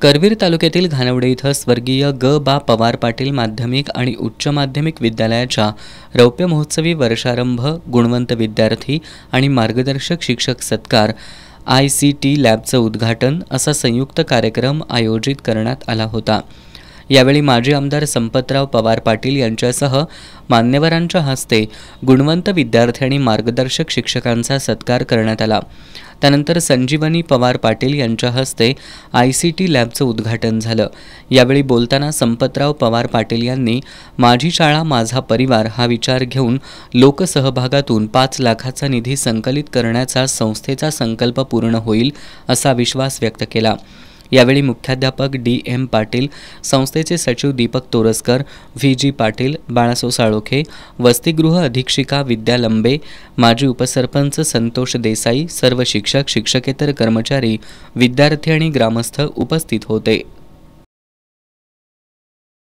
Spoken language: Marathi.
करवीर तालुक्यातील घाणवडे इथं स्वर्गीय बा पवार पाटील माध्यमिक आणि उच्च माध्यमिक विद्यालयाच्या रौप्य महोत्सवी वर्षारंभ गुणवंत विद्यार्थी आणि मार्गदर्शक शिक्षक सत्कार ICT लॅबचं उद्घाटन असा संयुक्त कार्यक्रम आयोजित करण्यात आला होता। यावेळी माजी आमदार संपतराव पवार पाटील यांच्यासह मान्यवरांच्या हस्ते गुणवंत विद्यार्थी आणि मार्गदर्शक शिक्षकांचा सत्कार करण्यात आला। त्यानंतर संजीवनी पवार पाटील यांच्या हस्ते ICT लॅबचं उद्घाटन झालं। यावेळी बोलताना संपतराव पवार पाटील यांनी माझी शाळा माझा परिवार हा विचार घेऊन लोकसहभागातून 5 लाखाचा निधी संकलित करण्याचा संस्थेचा संकल्प पूर्ण होईल असा विश्वास व्यक्त केला। यावेळी मुख्याध्यापक DM पाटील, संस्थेचे सचिव दीपक तोरसकर, VG पाटील, बाळासो साळोखे, वसतिगृह अधीक्षिका विद्या लंबे, माजी उपसरपंच संतोष देसाई, सर्व शिक्षक, शिक्षकेतर कर्मचारी, विद्यार्थी आणि ग्रामस्थ उपस्थित होते।